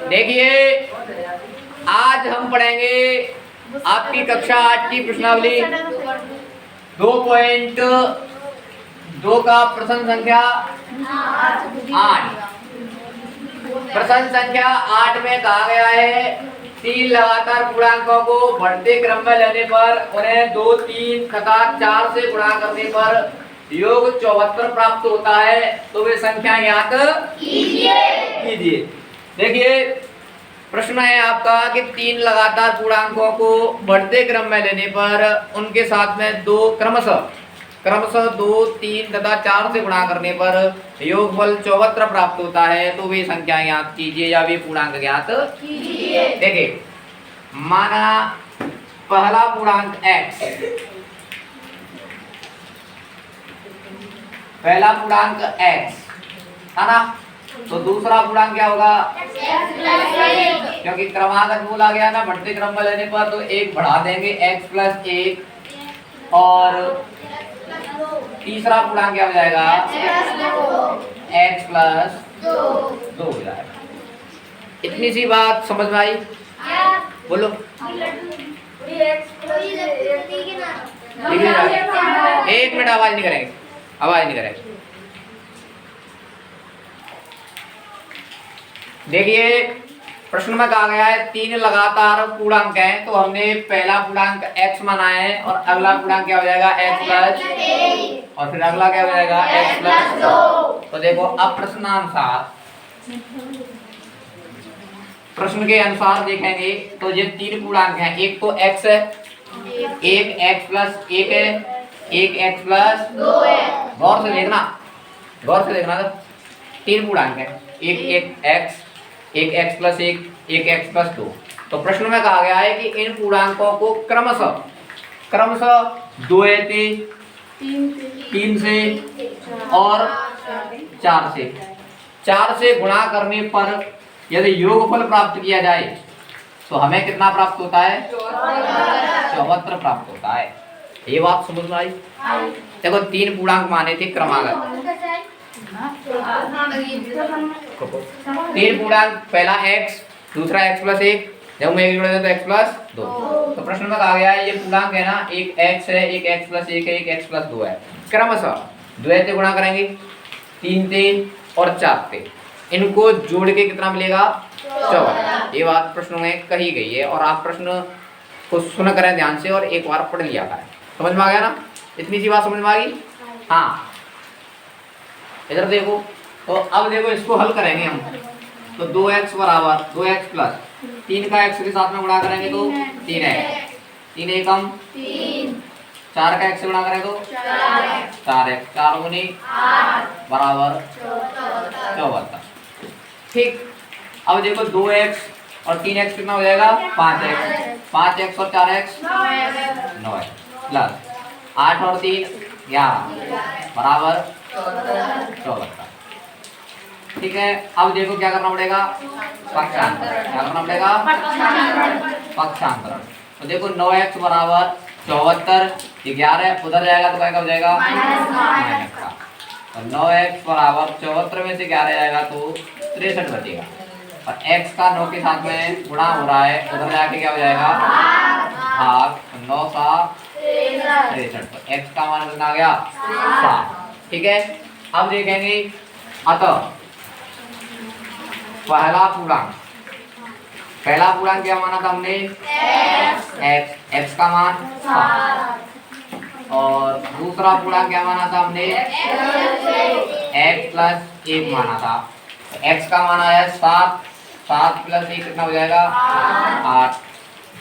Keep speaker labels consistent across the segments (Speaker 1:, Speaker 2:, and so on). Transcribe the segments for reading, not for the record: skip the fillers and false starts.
Speaker 1: देखिए आज हम पढ़ेंगे आपकी कक्षा 8 की प्रश्नावली 2.2 का प्रश्न संख्या 8। प्रश्न संख्या 8 में कहा गया है 3 लगातार पूर्णांकों को बढ़ते क्रम में लेने पर उन्हें 2, 3 तथा 4 से गुणा करने पर योग 74 प्राप्त होता है। तो वे संख्या ज्ञात कीजिए। देखिए प्रश्न है आपका कि 3 लगातार पूर्णांकों को बढ़ते क्रम में लेने पर उनके साथ में क्रमशः 2, 3 तथा 4 से गुणा करने पर योगफल 74 प्राप्त होता है। तो वे संख्या ज्ञात कीजिए या वे पूर्णांक ज्ञात कीजिए। देखिए माना पहला पूर्णांक x, पहला पूर्णांक x है ना, तो दूसरा पूर्णांक क्या होगा क्योंकि क्रमागत बोला गया ना बढ़ते क्रम में लेने पर, तो एक बढ़ा देंगे x प्लस 1 और तीसरा पूर्णांक क्या हो जाएगा x प्लस 2 हो जाएगा। इतनी सी बात समझ में आई? बोलो एक मिनट आवाज नहीं करेंगे। देखिए प्रश्न में कहा गया है 3 लगातार पूर्णांक हैं, तो हमने पहला पूर्णांक x माना है और अगला पूर्णांक क्या हो जाएगा x प्लस और फिर अगला क्या हो जाएगा x प्लस 2। तो देखो अब प्रश्न के अनुसार देखेंगे तो ये 3 पूर्णांक हैं, एक तो x है, एक x प्लस 1 है, एक x प्लस 2 है। गौर से देखना तो 3 पूर्णांक है, एक x, एक x प्लस 1, एक x प्लस 2। तो प्रश्न में कहा गया है कि इन पूर्णांकों को क्रमशः 2 से 3 से और 4 से गुणा करने पर यदि योगफल प्राप्त किया जाए तो हमें कितना प्राप्त होता है 74 प्राप्त होता है। ये बात समझ में आई? देखो 3 पूर्णांक माने थे क्रमागत, 3 पूर्णांक, पहला x, दूसरा x प्लस 1, जब मैं एक जोड़ देता तो x प्लस 2। तो प्रश्न में कहा गया है ये पूर्णांक है ना, एक x है, एक x प्लस 1 है, एक x प्लस 2 है। क्रमशः 2 से गुणा करेंगे, 3 से और 4 से, इनको जोड़ के कितना मिलेगा 74। ये बात प्रश्न में कही गई है और आप प्रश्न को सुन करें ध्यान से और एक बार पढ़ लिया करें। समझ में आ गया ना? इतनी सी बात समझ में आ गई? हाँ इधर देखो, तो अब देखो इसको हल करेंगे हम। तो 2x बराबर 2x प्लस 3 का x के साथ में गुणा करेंगे तो 3x, 3 एकम 3, 4 का x से गुणा करें तो 4x, 4 गुनी 8 बराबर 74। ठीक, अब देखो 2x और 3x कितना हो जाएगा 5x और 4x 9x प्लस 8 और 3 11 बराबर 74। ठीक है, अब देखो क्या करना पड़ेगा पक्षांतरण। तो देखो 9x बराबर 74, 11 उधर जाएगा तो क्या हो जाएगा माइनस का। तो 9x बराबर 74 में से 11 जाएगा तो 63 बचेगा और x का 9 के साथ में गुणा हो रहा है, उधर जाके क्या हो जाएगा भाग, 9 का 63। तो x का मान कितना आ गया 7। ठीक है, अब देखेंगे अतः पहला पूर्णांक क्या माना था हमने x का मान 7 और दूसरा पूर्णांक क्या माना था हमने x प्लस 1 माना था। x का मान आया 7 प्लस 1 कितना हो जाएगा 8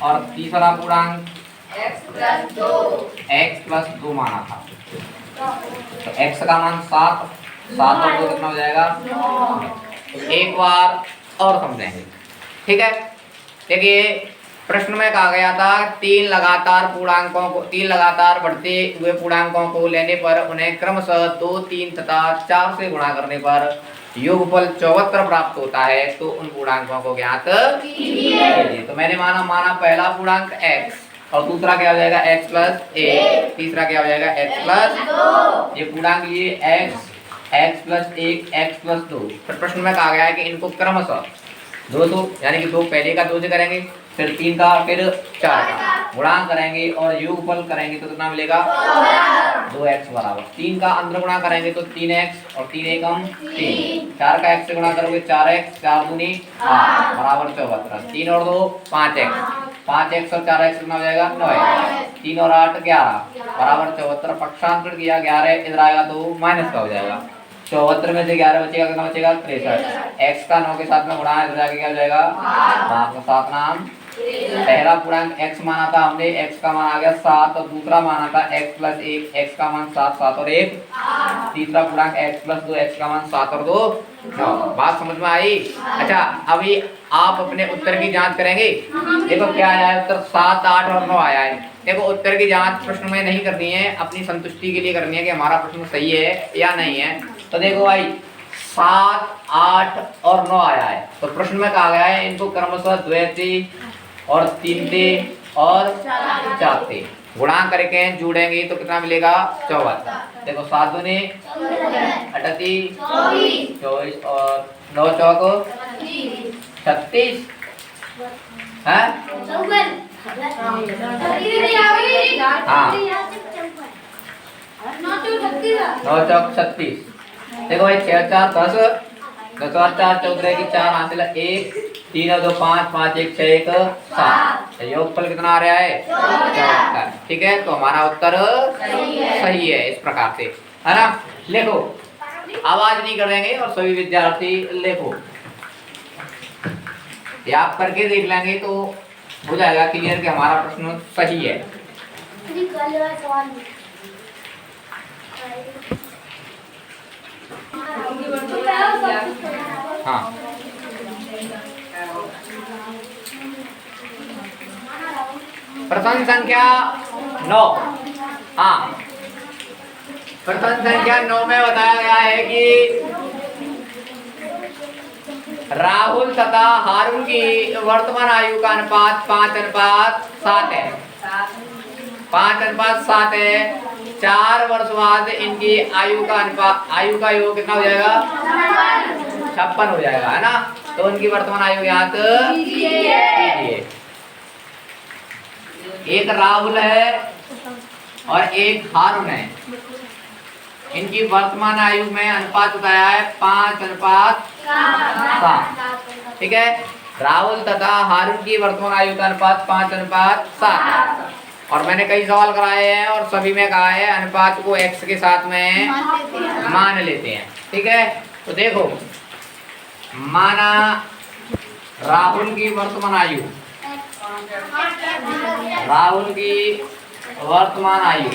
Speaker 1: और तीसरा पूर्णांक x प्लस 2 माना था। तो x का मान 7 और 2 कितना हो जाएगा 9। एक बार और समझेंगे। ठीक है, देखिए प्रश्न में कहा गया था 3 लगातार बढ़ते हुए पूर्णांकों को लेने पर उन्हें क्रमशः 2, 3 तथा 4 से गुणा करने पर योगफल 74 प्राप्त होता है। तो उन पूर्णांकों को ज्ञात कीजिए। तो मैंने माना पहला पूर्णांक x और दूसरा क्या हो जाएगा x प्लस 1, तीसरा क्या हो जाएगा x प्लस 2। ये पूर्णांक लिए x x plus 1 x plus 2। फिर प्रश्न में कहा गया है कि इनको क्रमशः 2 यानी कि 2 पहले का 2 से करेंगे, फिर 3 का, फिर 4 का गुणा करेंगे और योगफल करेंगे तो कितना मिलेगा 2x बराबर 3 का अंदर गुणा करेंगे तो 3x और 3 एकम 3, 4 का x से गुणा करोगे 4x, 4 दूनी 8 बराबर 74, 3 और 2 5x, 5x और 4x कितना हो जाएगा 9x, 3 और 8 11 बराबर 74। पक्षांतर किया 11 इधर आएगा तो माइनस का हो जाएगा, 74 में से 11 बचेगा कितना बचेगा 63, x का 9 के साथ में गुणा है इधर आके क्या हो जाएगा 7 नाम। पहला पूर्णांक x माना था हमने, x का मान आ गया 7 और दूसरा माना था x प्लस 1, x का मान 7, 7 और 1 तीसरा पूर्णांक x प्लस 2, x का मान 7 और 2 9। बात समझ में आई? अच्छा अभी आप अपने उत्तर की जांच करेंगे। देखो क्या आया है उत्तर 7, 8 और 9 आया है। देखो उत्तर की जांच प्रश्न में नहीं करनी है, अपनी संतुष्टि के लिए करनी है कि हमारा प्रश्न सही है या नहीं है। तो देखो भाई 7, 8 और 9 आया है, तो प्रश्न में कहा गया है इनको क्रमशः द्वैती और तीनते और चारते गुणा करके जोड़ेंगे तो कितना मिलेगा 74। देखो 7 दूनी 38, 24 और 9 चौको 36 है। हाँ 9 चौक 36। देखो भाई 6 4 10, 10 और 4 14 की 4 हासिल 1, 3 और 2 5, 5 1 6 1 7, योगफल कितना आ रहा है 74। ठीक है, तो हमारा उत्तर सही है इस प्रकार से, है ना। लिखो, आवाज नहीं करेंगे और सभी विद्यार्थी लिखो, ये आप करके देख लेंगे तो हो जाएगा क्लियर कि हमारा प्रश्न सही है। हाँ प्रश्न संख्या 9। हाँ प्रश्न संख्या 9 में बताया गया है कि राहुल तथा हारून की वर्तमान आयु का अनुपात 5:7 है। 5:7 है। 4 वर्ष बाद इनकी आयु का योग कितना हो जाएगा 56 हो जाएगा, है ना। तो उनकी वर्तमान आयु ज्ञात कीजिए। एक राहुल है और एक हारून है, इनकी वर्तमान आयु में अनुपात बताया है 5:7। ठीक है, राहुल तथा हारून की वर्तमान आयु का अनुपात 5:7। और मैंने कई सवाल कराए हैं और सभी में कहा है अनुपात को x के साथ में मान लेते हैं। ठीक है, तो देखो माना राहुल की वर्तमान आयु, राहुल की वर्तमान आयु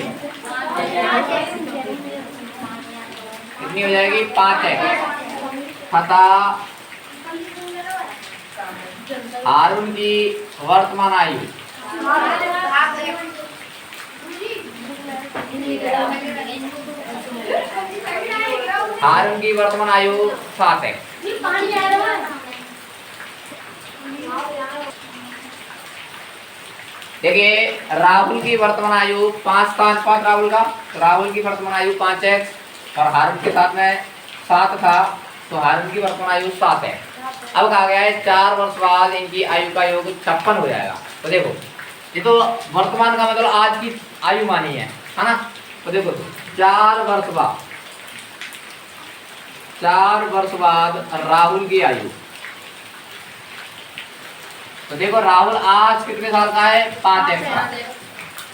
Speaker 1: कितनी हो जाएगी 5x तथा हारून की वर्तमान आयु हारून की वर्तमान आयु 7 है। देखिए राहुल की वर्तमान आयु 5 था अनुपात राहुल की वर्तमान आयु 5x और हारून के साथ में 7 था, तो हारून की वर्तमान आयु 7 है। अब कहा गया है 4 वर्ष बाद इनकी आयु का योग 56 हो जाएगा। तो देखो ये तो वर्तमान का मतलब आज की आयु मानी है ना। तो देखो 4 वर्ष बाद राहुल की आयु, तो देखो राहुल आज कितने साल का है 5x का,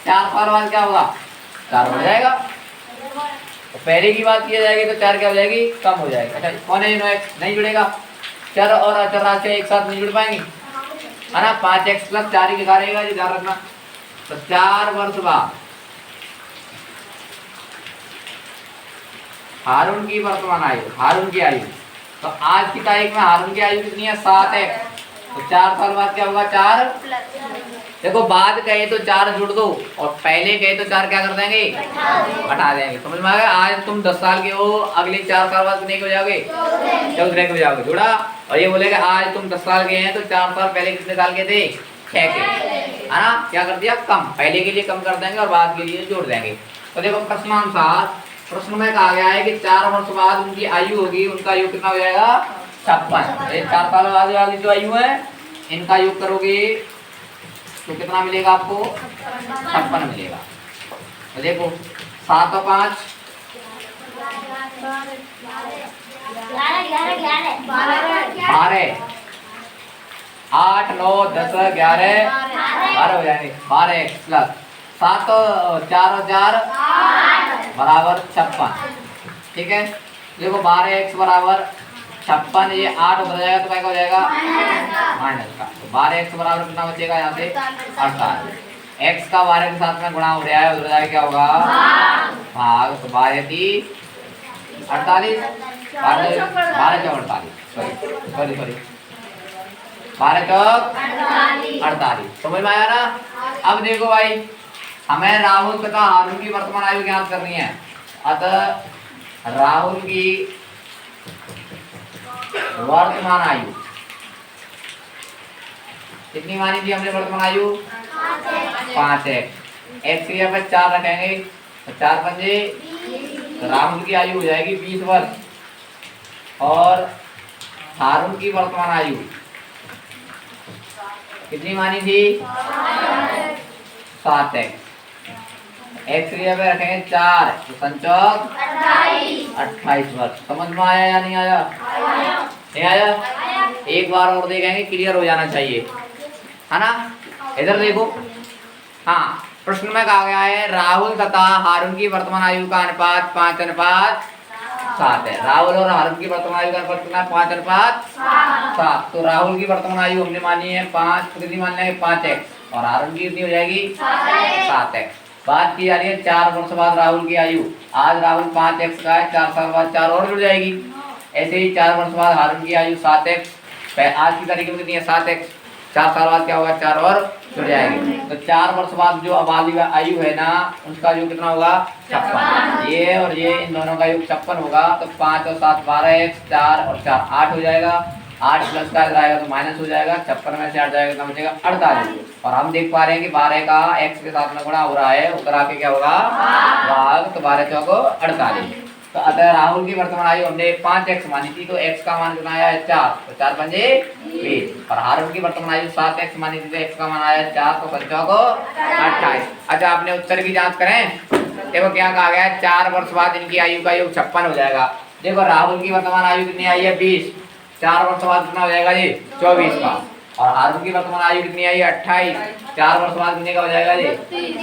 Speaker 1: 4 साल बाद क्या होगा 4 बढ़ जाएगा। तो पहले की बात किया जाएगी तो 4 क्या हो जाएगी कम हो जाएगी। अच्छा कौन है नहीं जुड़ेगा, चर और अचर राशि एक साथ नहीं जुड़ पाएंगे, है ना। 5x + 4 ही लिखा रहेगा, ये ध्यान रखना। तो 4 वर्ष बाद हारून की वर्तमान आयु, हारून की आयु, तो आज की तारीख में हारून की आयु कितनी है 7x, तो 4 साल बाद क्या होगा 4। देखो बाद कहे तो 4 जुड़ दो और पहले कहे तो 4 क्या कर देंगे हटा देंगे। समझ में आ गया। आज तुम 10 साल के हो, अगले 4 साल बाद कितने हो जाओगे 14 हो जाओगे, जुड़ा। और ये बोलेगा आज तुम 10 साल के हैं तो 4 साल पहले कितने साल के थे 6 के, है ना। क्या कर दिया कम, पहले के लिए कम कर देंगे और बाद के लिए जोड़ देंगे। तो देखो प्रश्नानुसार प्रश्न में कहा गया है कि 4 वर्ष बाद उनकी आयु होगी, उनका योग कितना हो जाएगा 56। ये 4 साल बाद वाली जो आयु है इनका योग करोगे तो कितना मिलेगा आपको 56 मिलेगा। तो देखो 7 और 5 12, 8 9 10 11 12 हो जाएंगे। 12 प्लस 7 और 4 और 4 बराबर 56। ठीक है, देखो 12x बराबर 56, ये 8 उधर जाएगा तो क्या हो जाएगा माइनस का। तो 12x बराबर कितना बचेगा यहाँ से 48। x का 12 के साथ में गुणा हो रहा है, उधर जाएगा क्या होगा भाग। तो 12 30 48, 12 चौक 48, सॉरी 12 चौक 48। समझ में आया ना। अब देखो भाई, हमें राहुल तथा हारून की वर्तमान आयु ज्ञात करनी है। अतः राहुल की वर्तमान आयु कितनी मानी थी हमने वर्तमान आयु 5x। x की जगह 4 रखेंगे तो 4 पंजे, तो राहुल की आयु हो जाएगी 20 वर्ष। और हारून की वर्तमान आयु कितनी मानी थी 7x। x की जगह रखेंगे 4 तो संचौक 28 वर्ष। समझ में आया या नहीं आया? नहीं आया? एक बार और देखेंगे, क्लियर हो जाना चाहिए, है ना। इधर देखो, हाँ प्रश्न में कहा गया है राहुल तथा हारून की वर्तमान आयु का अनुपात 5:7 है। राहुल और हारून की वर्तमान आयु का अनुपात कितना 5:7। तो राहुल की वर्तमान आयु हमने मानी है 5, कितनी मान लेंगे 5x, और हारून की कितनी हो जाएगी 7x। बात की जा रही है 4 वर्ष बाद राहुल की आयु। आज राहुल 5x का है, 4 साल बाद 4 और जुड़ जाएगी। ऐसे ही 4 वर्ष बाद हारून की आयु 7x, आज की तारीख में कितनी है 7x, 4 साल बाद क्या होगा 4 और जुड़ जाएगी। तो 4 वर्ष बाद जो आबादी आयु है ना, उसका योग कितना होगा 56। ये और ये इन दोनों का योग 56 होगा। तो 5 और 7 12x, 4 और 4 8 हो जाएगा। 8 प्लस का इधर आएगा तो माइनस हो जाएगा। 56 में से 8 जाएगा तो बचेगा 48। और हम देख पा रहे हैं कि 12 का x के साथ में गुणा हो रहा है, उधर आके क्या होगा भाग। तो 12 चौको 48। तो अतः राहुल की वर्तमान आयु हमने 5x मानी थी, तो x का मान कितना आया है 4, तो 4 पंजे 20। और हारून की वर्तमान आयु 7x मानी थी, तो x का मान आया है 4, तो पंचों को 28। अच्छा, आपने उत्तर की जांच करें। देखो क्या कहा गया है 4 वर्ष बाद इनकी आयु का योग 56 हो जाएगा। देखो राहुल की वर्तमान आयु कितनी आई है 20, 4 वर्ष बाद कितना हो जाएगा जी 24 का। और हारून की वर्तमान आयु कितनी आई है 28, 4 वर्ष बाद कितने का हो जाएगा जी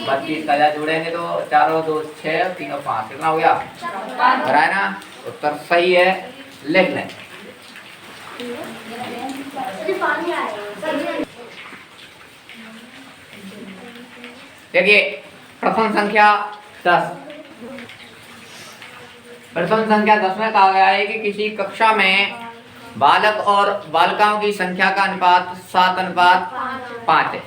Speaker 1: 32 का। जोड़ेंगे तो 4 और 2 6, 3 और 5 कितना हो गया भरा है ना। उत्तर सही है, लिख लें। देखिए प्रथम संख्या 10, प्रथम संख्या 10 में कहा गया है कि किसी कक्षा में बालक और बालिकाओं की संख्या का अनुपात 7:5 है।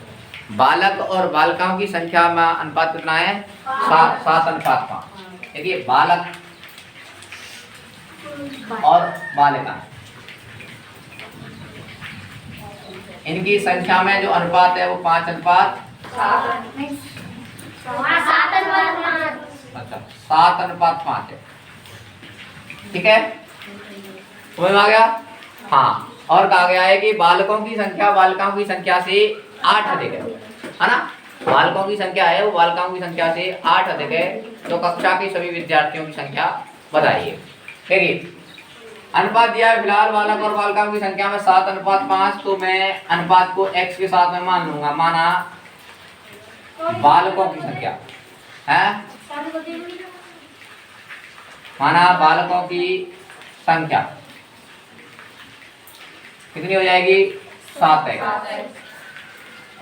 Speaker 1: बालक और बालिकाओं की संख्या में अनुपात कितना है 7:5। देखिए बालक और बालिका, इनकी संख्या में जो अनुपात है वो 5:7, अच्छा 7:5 है। ठीक है, समझ में आ गया। हाँ, और कहा गया है कि बालकों की संख्या बालिकाओं की संख्या से 8 अधिक है ना। बालकों की संख्या है वो बालिकाओं की संख्या से 8 अधिक है। तो कक्षा के सभी विद्यार्थियों की संख्या बताइए। देखिए अनुपात दिया है, फिलहाल बालक और बालिकाओं की संख्या में 7:5। तो मैं अनुपात को x के साथ में मान लूंगा। माना बालकों की संख्या है, माना बालकों की संख्या कितनी हो जाएगी 7x,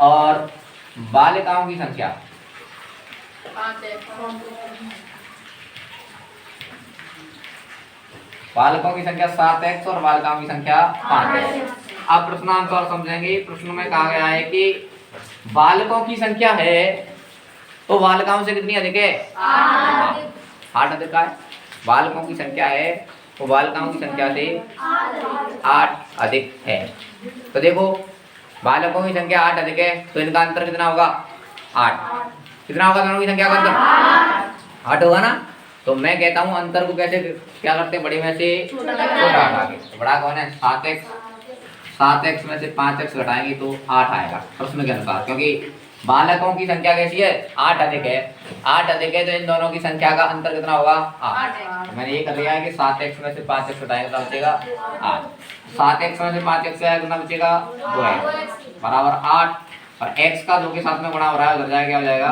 Speaker 1: और बालिकाओं की संख्या
Speaker 2: 5x,
Speaker 1: बालकों की संख्या 7x और बालिकाओं की संख्या 5x। अब प्रश्नानुसार समझेंगे। प्रश्न में कहा गया है कि बालकों की संख्या है तो बालिकाओं से कितनी अधिक है 8 अधिक है। बालकों की संख्या है तो बालिकाओं की संख्या से 8 अधिक है। तो देखो बालकों की संख्या 8 अधिक है, तो इनका अंतर कितना होगा 8। कितना होगा दोनों की संख्या का अंतर 8 होगा ना। तो मैं कहता हूँ अंतर को कैसे क्या करते हैं, बड़े में से छोटा हटा के। तो बड़ा कौन है 7x, 7x में से 5x घटाएंगे तो 8 आएगा प्रश्न के अनुसार, क्योंकि बालकों की संख्या कैसी है 8 अधिक है, 8 अधिक है तो इन दोनों की संख्या का अंतर कितना होगा 8। मैंने ये कर लिया है कि 7x में से 5x घटाएंगे तो बचेगा 8, 7x में से 5x से कितना बचेगा 2x बराबर 8, और x का 2 के साथ में गुणा हो रहा है उधर जाएगा क्या हो जाएगा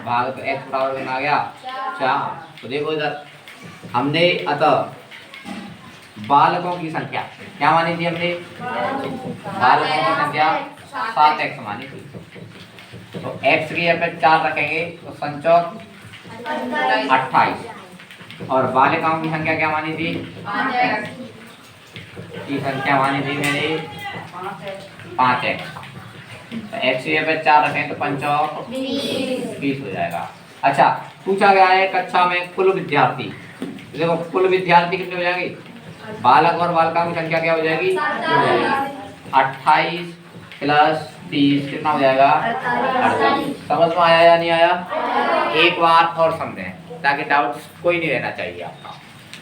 Speaker 1: भाग, तो x बराबर कितना आ गया 4। तो देखो इधर हमने अतः बालकों की संख्या क्या मानी थी हमने, बालकों की संख्या 7x मानी थी, तो x की यहाँ पे 4 रखेंगे तो संचौक 28, और बालिकाओं की संख्या क्या मानी थी की संख्या मानी थी मैंने 5x, तो x की यहाँ पे 4 रखें तो पंचौक 20 हो जाएगा। अच्छा पूछा गया है कक्षा में कुल विद्यार्थी, देखो कुल विद्यार्थी कितने हो जाएंगे, बालक और बालिकाओं की संख्या क्या हो जाएगी 28 प्लस 30 कितना हो जाएगा 48। समझ में आया या नहीं आया, एक बार और समझें ताकि डाउट कोई नहीं रहना चाहिए आपका।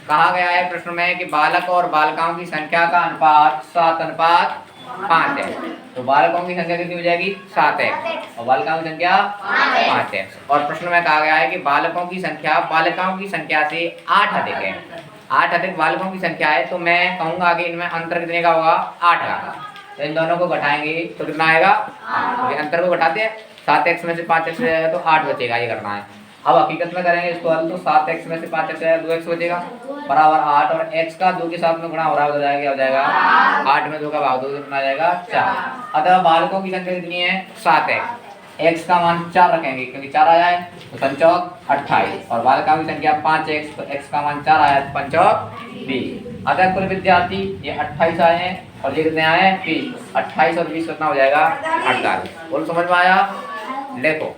Speaker 1: कहा गया है प्रश्न में कि बालक और बालिकाओं की संख्या का अनुपात 7:5 है, तो बालकों की संख्या कितनी हो जाएगी 7x और बालिकाओं की संख्या 5x, और प्रश्न में कहा गया है कि बालकों की संख्या बालिकाओं की संख्या से 8 अधिक है, 8 अधिक बालकों की संख्या है, तो मैं कहूंगा कि इनमें अंतर कितने का होगा 8 का, तो इन दोनों को घटाएंगे तो कितना आएगा 8, तो अंतर को घटाते हैं 7x में से 5x जाएगा तो 8 बचेगा, ये करना है। अब हकीकत में करेंगे इसको हल, तो 7x में से 5x जाएगा 2x बचेगा बराबर 8, और x का 2 के साथ में गुणा हो रहा है हो जाएगा क्या हो जाएगा 8 में 2 का भाग 2 कितना जाएगा 4। अतः बालकों की संख्या कितनी है 7x, x का मान 4 रखेंगे क्योंकि 4 आया है तो पंचौक 28, और बालिकाओं की संख्या 5x, तो x का मान 4 आया है पंचौक 20। अतः कुल विद्यार्थी ये 28 आए हैं और ये कितने आए हैं 20, 28 और 20 कितना हो जाएगा 48। बोल समझ में आया, देखो